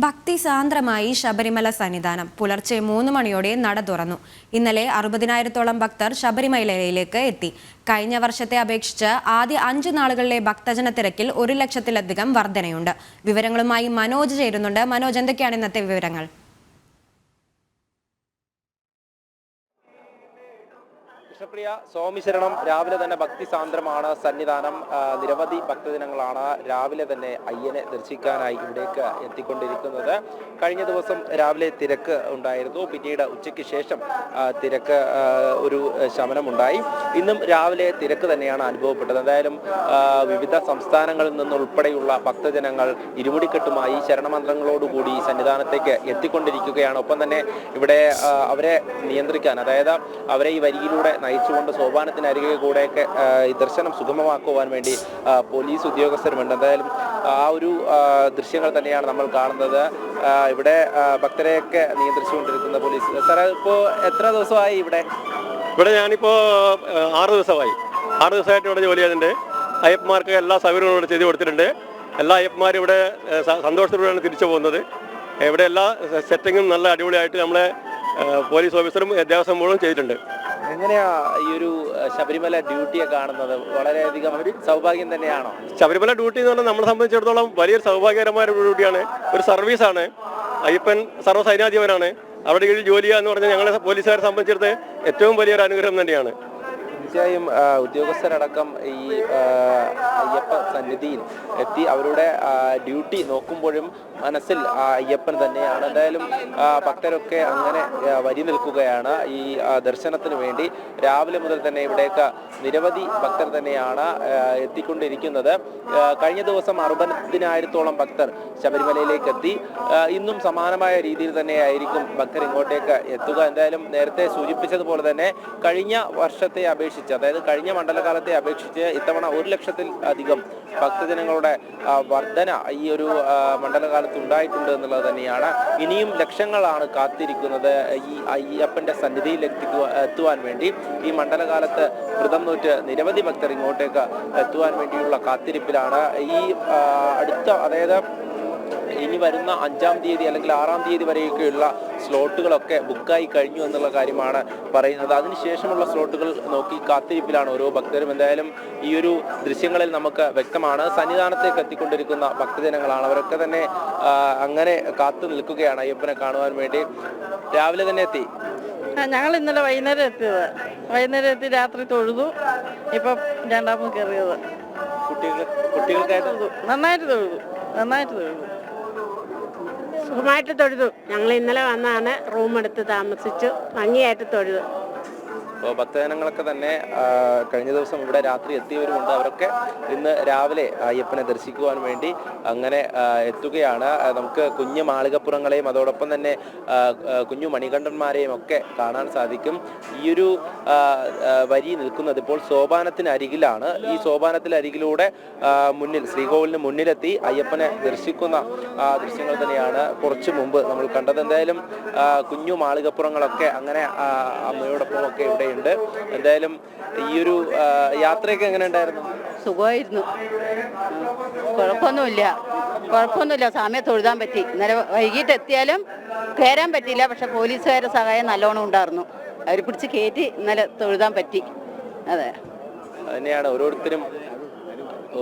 ഭക്തി സാന്ദ്രമായി ശബരിമല സന്നിധാനം പുലർച്ചെ 3 മണിയോടെ നട തുറന്നു. ഇന്നലെ 60,000-ഓളം ഭക്തർ ശബരിമലയിലേക്ക് എത്തി. കഴിഞ്ഞ വർഷത്തെ അപേക്ഷിച്ച് ആദ്യ 5 നാളുകളിലെ ഭക്തജന തിരക്കിൽ 1 ലക്ഷത്തിലധികം വർധനയുണ്ട്. വിവരങ്ങളുമായി മനോജ് ചേരുന്നുണ്ട്. മനോജ്, എന്തൊക്കെയാണ് ഇന്നത്തെ വിവരങ്ങൾ? കൃഷ്ണപ്രിയ, സ്വാമിശരണം രാവിലെ തന്നെ ഭക്തി സാന്ദ്രമാണ് സന്നിധാനം. നിരവധി ഭക്തജനങ്ങളാണ് രാവിലെ തന്നെ അയ്യനെ ദർശിക്കാനായി ഇവിടേക്ക് എത്തിക്കൊണ്ടിരിക്കുന്നത്. കഴിഞ്ഞ ദിവസം രാവിലെ തിരക്ക് ഉണ്ടായിരുന്നു, പിന്നീട് ഉച്ചയ്ക്ക് ശേഷം തിരക്ക് ഒരു ശമനമുണ്ടായി. ഇന്നും രാവിലെ തിരക്ക് തന്നെയാണ് അനുഭവപ്പെട്ടത്. എന്തായാലും വിവിധ സംസ്ഥാനങ്ങളിൽ നിന്നുൾപ്പെടെയുള്ള ഭക്തജനങ്ങൾ ഇരുമുടിക്കെട്ടുമായി ശരണമന്ത്രങ്ങളോടുകൂടി സന്നിധാനത്തേക്ക് എത്തിക്കൊണ്ടിരിക്കുകയാണ്. ഒപ്പം തന്നെ ഇവിടെ അവരെ നിയന്ത്രിക്കാൻ, അതായത് അവരെ ഈ വരിയിലൂടെ നയിച്ചുകൊണ്ട് സോപാനത്തിനരികെ കൂടെയൊക്കെ ഈ ദർശനം സുഗമമാക്കുവാൻ വേണ്ടി പോലീസ് ഉദ്യോഗസ്ഥരുമുണ്ട്. എന്തായാലും ആ ഒരു ദൃശ്യങ്ങൾ തന്നെയാണ് നമ്മൾ കാണുന്നത്. ഇവിടെ ഭക്തരെയൊക്കെ നിയന്ത്രിച്ചുകൊണ്ടിരിക്കുന്ന പോലീസ്. സാറേ, ഇപ്പോൾ എത്ര ദിവസമായി ഇവിടെ? ഞാനിപ്പോൾ 6 ദിവസമായി. 6 ദിവസമായിട്ട് ഇവിടെ ജോലി ചെയ്യുന്നുണ്ട്. അയ്യപ്പന്മാർക്ക് എല്ലാ സൗകര്യങ്ങളും ഇവിടെ ചെയ്തു കൊടുത്തിട്ടുണ്ട്. എല്ലാ അയ്യപ്പന്മാരും ഇവിടെ സന്തോഷത്തോടെയാണ് തിരിച്ചു പോകുന്നത്. ഇവിടെ എല്ലാ സെറ്റിങ്ങും നല്ല അടിപൊളിയായിട്ട് നമ്മളെ പോലീസ് ഓഫീസറും ദേവസ്വം ബോർഡും ചെയ്തിട്ടുണ്ട്. എങ്ങനെയാ ഈ ഒരു ശബരിമല ഡ്യൂട്ടിയെ കാണുന്നത്? വളരെയധികം സൗഭാഗ്യം തന്നെയാണോ? ശബരിമല ഡ്യൂട്ടി എന്ന് പറഞ്ഞാൽ നമ്മളെ സംബന്ധിച്ചിടത്തോളം വലിയൊരു സൗഭാഗ്യകരമായ ഒരു ഡ്യൂട്ടിയാണ്. ഒരു സർവീസാണ്. അയ്യപ്പൻ സർവ്വസൈന്യാധിപനാണ്. അവിടെ കീഴിൽ ജോലി ചെയ്യുക എന്ന് പറഞ്ഞാൽ ഞങ്ങളെ പോലീസുകാരെ സംബന്ധിച്ചിടത്ത് ഏറ്റവും വലിയൊരു അനുഗ്രഹം തന്നെയാണ്. തീർച്ചയായും ഉദ്യോഗസ്ഥരടക്കം ഈ അയ്യപ്പ സന്നിധിയിൽ എത്തി അവരുടെ ഡ്യൂട്ടി നോക്കുമ്പോഴും മനസ്സിൽ അയ്യപ്പൻ തന്നെയാണ്. എന്തായാലും ഭക്തരൊക്കെ അങ്ങനെ വരി നിൽക്കുകയാണ് ഈ ദർശനത്തിന് വേണ്ടി. രാവിലെ മുതൽ തന്നെ ഇവിടേക്ക് നിരവധി ഭക്തർ തന്നെയാണ് എത്തിക്കൊണ്ടിരിക്കുന്നത്. കഴിഞ്ഞ ദിവസം 60,000-ഓളം ഭക്തർ ശബരിമലയിലേക്ക് എത്തി. ഇന്നും സമാനമായ രീതിയിൽ തന്നെയായിരിക്കും ഭക്തർ ഇങ്ങോട്ടേക്ക് എത്തുക. എന്തായാലും നേരത്തെ സൂചിപ്പിച്ചതുപോലെ തന്നെ കഴിഞ്ഞ വർഷത്തെ അപേക്ഷിച്ച്, അതായത് കഴിഞ്ഞ മണ്ഡലകാലത്തെ അപേക്ഷിച്ച് ഇത്തവണ 1 ലക്ഷത്തിൽ അധികം ഭക്തജനങ്ങളുടെ വർധന ഈ ഒരു മണ്ഡലകാലത്ത് ഉണ്ടായിട്ടുണ്ട് എന്നുള്ളത് തന്നെയാണ്. ഇനിയും ലക്ഷങ്ങളാണ് കാത്തിരിക്കുന്നത് ഈ അയ്യപ്പന്റെ സന്നിധിയിൽ എത്തുവാൻ വേണ്ടി. ഈ മണ്ഡലകാലത്ത് വ്രതം നോറ്റ് നിരവധി ഭക്തർ ഇങ്ങോട്ടേക്ക് എത്തുവാൻ വേണ്ടിയുള്ള കാത്തിരിപ്പിലാണ്. ഈ അടുത്ത, അതായത് ഇനി വരുന്ന 5-ാം തീയതി അല്ലെങ്കിൽ 6-ാം തീയതി വരെയൊക്കെയുള്ള സ്ലോട്ടുകളൊക്കെ ബുക്കായി കഴിഞ്ഞു എന്നുള്ള കാര്യമാണ് പറയുന്നത്. അതിനുശേഷമുള്ള സ്ലോട്ടുകൾ നോക്കി കാത്തിരിപ്പിലാണ് ഓരോ ഭക്തരും. എന്തായാലും ഈ ഒരു ദൃശ്യങ്ങളിൽ നമുക്ക് വ്യക്തമാണ് സന്നിധാനത്തേക്ക് എത്തിക്കൊണ്ടിരിക്കുന്ന ഭക്തജനങ്ങളാണ്. അവരൊക്കെ തന്നെ അങ്ങനെ കാത്തു നിൽക്കുകയാണ് അയ്യപ്പനെ കാണുവാൻ വേണ്ടി. രാവിലെ തന്നെ എത്തി. ഞങ്ങൾ ഇന്നലെ വൈകുന്നേരം എത്തി രാത്രി തൊഴുതു. ഇപ്പം രണ്ടാമത് കയറിയത്. കുട്ടികൾക്കായിട്ട് നന്നായിട്ട് തൊഴുതു. സുഖമായിട്ട് തൊഴുതു. ഞങ്ങൾ ഇന്നലെ വന്നാണ് റൂം എടുത്ത് താമസിച്ചു. ഭംഗിയായിട്ട് തൊഴുതു. അപ്പോൾ ഭക്തജനങ്ങളൊക്കെ തന്നെ കഴിഞ്ഞ ദിവസം ഇവിടെ രാത്രി എത്തിയവരുമുണ്ട്. അവരൊക്കെ ഇന്ന് രാവിലെ അയ്യപ്പനെ ദർശിക്കുവാൻ വേണ്ടി അങ്ങനെ എത്തുകയാണ്. നമുക്ക് കുഞ്ഞു മാളികപ്പുറങ്ങളെയും അതോടൊപ്പം തന്നെ കുഞ്ഞു മണികണ്ഠന്മാരെയും ഒക്കെ കാണാൻ സാധിക്കും. ഈ ഒരു വരി നിൽക്കുന്നത് ഇപ്പോൾ സോപാനത്തിനരികിലാണ്. ഈ സോപാനത്തിനരികിലൂടെ മുന്നിൽ, ശ്രീകോവിലിന് മുന്നിലെത്തി അയ്യപ്പനെ ദർശിക്കുന്ന ദൃശ്യങ്ങൾ തന്നെയാണ് കുറച്ചു മുമ്പ് നമ്മൾ കണ്ടത്. എന്തായാലും കുഞ്ഞു മാളികപ്പുറങ്ങളൊക്കെ അങ്ങനെ അമ്മയോടൊപ്പം ഒക്കെ ഇവിടെ ഉണ്ട്. എന്തായാലും ഈ ഒരു യാത്രയൊക്കെ എങ്ങനെ ഉണ്ടായിരുന്നു? സുഖമായിരുന്നു, കുഴപ്പമൊന്നുമില്ല. സമയത്ത് തൊഴുതാൻ പറ്റി. ഇന്നലെ വൈകിട്ട് എത്തിയാലും കയറാൻ പറ്റിയില്ല. പക്ഷെ പോലീസുകാരുടെ സഹായം നല്ലോണം ഉണ്ടായിരുന്നു. അവർ പിടിച്ച് കയറ്റി ഇന്നലെ തൊഴുതാൻ പറ്റി. അതെ, തന്നെയാണ്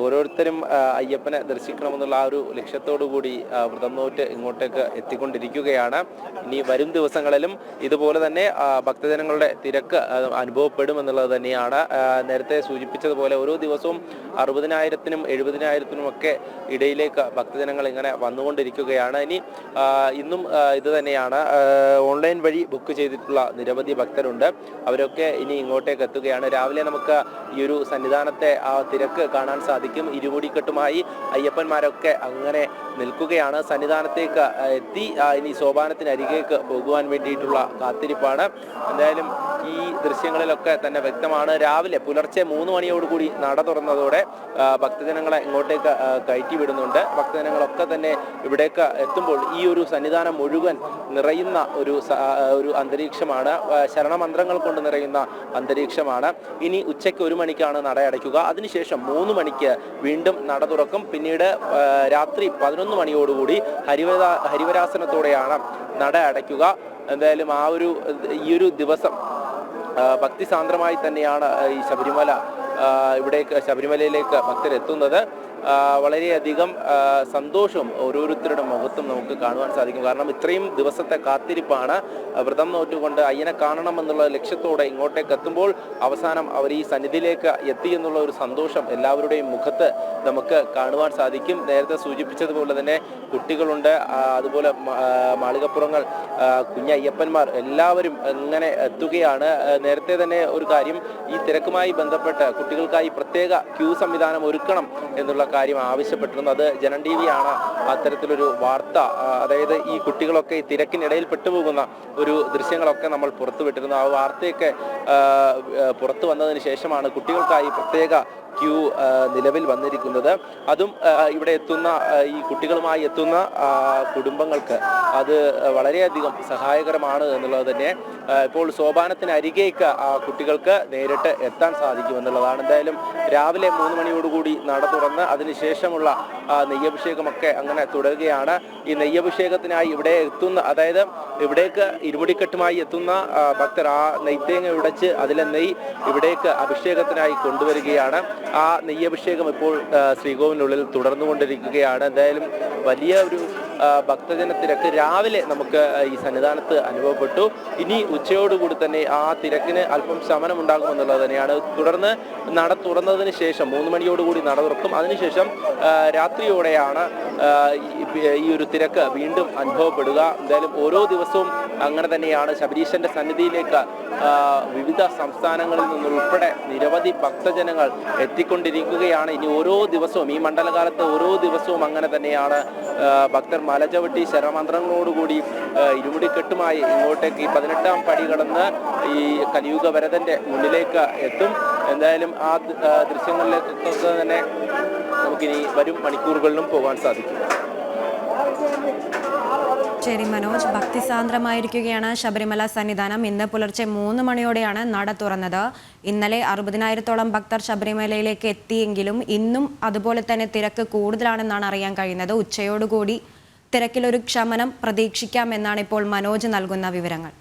ഓരോരുത്തരും അയ്യപ്പനെ ദർശിക്കണമെന്നുള്ള ആ ഒരു ലക്ഷ്യത്തോടു കൂടി വ്രതം നോറ്റ് ഇങ്ങോട്ടേക്ക് എത്തിക്കൊണ്ടിരിക്കുകയാണ്. ഇനി വരും ദിവസങ്ങളിലും ഇതുപോലെ തന്നെ ഭക്തജനങ്ങളുടെ തിരക്ക് അനുഭവപ്പെടുമെന്നുള്ളത് തന്നെയാണ്. നേരത്തെ സൂചിപ്പിച്ചതുപോലെ ഓരോ ദിവസവും 60,000-നും 70,000-നും ഒക്കെ ഇടയിലേക്ക് ഭക്തജനങ്ങൾ ഇങ്ങനെ വന്നുകൊണ്ടിരിക്കുകയാണ്. ഇനി ഇന്നും ഇത് തന്നെയാണ്. ഓൺലൈൻ വഴി ബുക്ക് ചെയ്തിട്ടുള്ള നിരവധി ഭക്തരുണ്ട്. അവരൊക്കെ ഇനി ഇങ്ങോട്ടേക്ക് എത്തുകയാണ്. രാവിലെ നമുക്ക് ഈ ഒരു സന്നിധാനത്തെ ആ തിരക്ക് കാണാൻ സാധിക്കും. ഇരുമുടിക്കെട്ടുമായി അയ്യപ്പന്മാരൊക്കെ അങ്ങനെ നിൽക്കുകയാണ്. സന്നിധാനത്തേക്ക് എത്തി ഇനി സോപാനത്തിനരികേക്ക് പോകുവാൻ വേണ്ടിയിട്ടുള്ള കാത്തിരിപ്പാണ്. എന്തായാലും ഈ ദൃശ്യങ്ങളിലൊക്കെ തന്നെ വ്യക്തമാണ്. രാവിലെ പുലർച്ചെ 3 മണിയോടുകൂടി നട തുറന്നതോടെ ഭക്തജനങ്ങളെ ഇങ്ങോട്ടേക്ക് കയറ്റി വിടുന്നുണ്ട്. ഭക്തജനങ്ങളൊക്കെ തന്നെ ഇവിടേക്ക് എത്തുമ്പോൾ ഈ ഒരു സന്നിധാനം മുഴുവൻ നിറയുന്ന ഒരു അന്തരീക്ഷമാണ്. ശരണമന്ത്രങ്ങൾ കൊണ്ട് നിറയുന്ന അന്തരീക്ഷമാണ്. ഇനി ഉച്ചയ്ക്ക് 1 മണിക്കാണ് നട അടയ്ക്കുക. അതിനുശേഷം 3 മണിക്ക് വീണ്ടും നട തുറക്കും. പിന്നീട് രാത്രി 11 11 മണിയോടുകൂടി ഹരിവരാസനത്തോടെയാണ് നട അടയ്ക്കുക. എന്തായാലും ഈ ഒരു ദിവസം ഭക്തിസാന്ദ്രമായി തന്നെയാണ് ഈ ശബരിമലയിലേക്ക് ഭക്തരെത്തുന്നത്. വളരെയധികം സന്തോഷവും ഓരോരുത്തരുടെ മുഖത്തും നമുക്ക് കാണുവാൻ സാധിക്കും. കാരണം ഇത്രയും ദിവസത്തെ കാത്തിരിപ്പാണ്. വ്രതം നോറ്റുകൊണ്ട് അയ്യനെ കാണണമെന്നുള്ള ലക്ഷ്യത്തോടെ ഇങ്ങോട്ടേക്ക് എത്തുമ്പോൾ അവസാനം അവർ ഈ സന്നിധിയിലേക്ക് എത്തി എന്നുള്ള ഒരു സന്തോഷം എല്ലാവരുടെയും മുഖത്ത് നമുക്ക് കാണുവാൻ സാധിക്കും. നേരത്തെ സൂചിപ്പിച്ചതുപോലെ തന്നെ കുട്ടികളുണ്ട്, അതുപോലെ മാളികപ്പുറങ്ങൾ, കുഞ്ഞയ്യപ്പന്മാർ എല്ലാവരും ഇങ്ങനെ എത്തുകയാണ്. നേരത്തെ തന്നെ ഒരു കാര്യം, ഈ തിരക്കുമായി ബന്ധപ്പെട്ട് കുട്ടികൾക്കായി പ്രത്യേക ക്യൂ സംവിധാനം ഒരുക്കണം എന്നുള്ള കാര്യം ആവശ്യപ്പെട്ടിരുന്നു. അത് ജനം TV ആണ് അത്തരത്തിലൊരു വാർത്ത, അതായത് ഈ കുട്ടികളൊക്കെ ഈ തിരക്കിനിടയിൽ പെട്ടുപോകുന്ന ഒരു ദൃശ്യങ്ങളൊക്കെ നമ്മൾ പുറത്തുവിട്ടിരുന്നു. ആ വാർത്തയൊക്കെ പുറത്തു വന്നതിന് ശേഷമാണ് കുട്ടികൾക്കായി പ്രത്യേക ക്യൂ നിലവിൽ വന്നിരിക്കുന്നത്. അതും ഇവിടെ എത്തുന്ന ഈ കുട്ടികളുമായി എത്തുന്ന കുടുംബങ്ങൾക്ക് അത് വളരെയധികം സഹായകരമാണ് എന്നുള്ളത് തന്നെ. ഇപ്പോൾ സോപാനത്തിന് അരികേക്ക് കുട്ടികൾക്ക് നേരിട്ട് എത്താൻ സാധിക്കുമെന്നുള്ളതാണ്. എന്തായാലും രാവിലെ 3 മണിയോടുകൂടി നട തുറന്ന് അതിനുശേഷമുള്ള നെയ്യഭിഷേകമൊക്കെ അങ്ങനെ തുടരുകയാണ്. ഈ നെയ്യഭിഷേകത്തിനായി ഇവിടെ എത്തുന്ന, അതായത് ഇവിടേക്ക് ഇരുമുടിക്കെട്ടുമായി എത്തുന്ന ഭക്തർ ആ നെയ്ത്തേങ്ങ ഉടച്ച് അതിലെ നെയ്യ് ഇവിടേക്ക് അഭിഷേകത്തിനായി കൊണ്ടുവരികയാണ്. ആ നെയ്യഭിഷേകം ഇപ്പോൾ ശ്രീകോവിലിനുള്ളിൽ തുടർന്നുകൊണ്ടിരിക്കുകയാണ്. എന്തായാലും വലിയ ഒരു ഭക്തജന തിരക്ക് രാവിലെ നമുക്ക് ഈ സന്നിധാനത്ത് അനുഭവപ്പെട്ടു. ഇനി ഉച്ചയോടുകൂടി തന്നെ ആ തിരക്കിന് അല്പം ശമനം ഉണ്ടാകുമെന്നുള്ളത് തന്നെയാണ്. തുടർന്ന് നട തുറന്നതിന് ശേഷം 3 മണിയോടുകൂടി നട തുറക്കും. അതിനുശേഷം രാത്രിയോടെയാണ് ഈ ഒരു തിരക്ക് വീണ്ടും അനുഭവപ്പെടുക. എന്തായാലും ഓരോ ദിവസവും അങ്ങനെ തന്നെയാണ്. ശബരീശന്റെ സന്നിധിയിലേക്ക് വിവിധ സംസ്ഥാനങ്ങളിൽ നിന്നുൾപ്പെടെ നിരവധി ഭക്തജനങ്ങൾ എത്തിക്കൊണ്ടിരിക്കുകയാണ്. ഇനി ഓരോ ദിവസവും ഈ മണ്ഡലകാലത്ത് ഓരോ ദിവസവും അങ്ങനെ തന്നെയാണ്. ഭക്തർ മലചവിട്ടി ശരമന്ത്രങ്ങളോടുകൂടി ഇരുമുടിക്കെട്ടുമായി ഇങ്ങോട്ടേക്ക് ഈ 18ാം പടി കടന്ന് ഈ കലിയുഗ വരദന്റെ മുന്നിലേക്ക് എത്തും. എന്തായാലും ആ ദൃശ്യങ്ങളിലേക്കൊക്കെ തന്നെ നമുക്കിനി വരും മണിക്കൂറുകളിലും പോകാൻ സാധിക്കും. ശരി മനോജ്, ഭക്തിസാന്ദ്രമായിരിക്കുകയാണ് ശബരിമല സന്നിധാനം. ഇന്ന് പുലർച്ചെ 3 മണിയോടെയാണ് നട തുറന്നത്. ഇന്നലെ 60,000-ഓളം ഭക്തർ ശബരിമലയിലേക്ക് എത്തിയെങ്കിലും ഇന്നും അതുപോലെ തന്നെ തിരക്ക് കൂടുതലാണെന്നാണ് അറിയാൻ കഴിയുന്നത്. ഉച്ചയോടുകൂടി തിരക്കിലൊരു ശമനം പ്രതീക്ഷിക്കാമെന്നാണ് ഇപ്പോൾ മനോജ് നൽകുന്ന വിവരങ്ങൾ.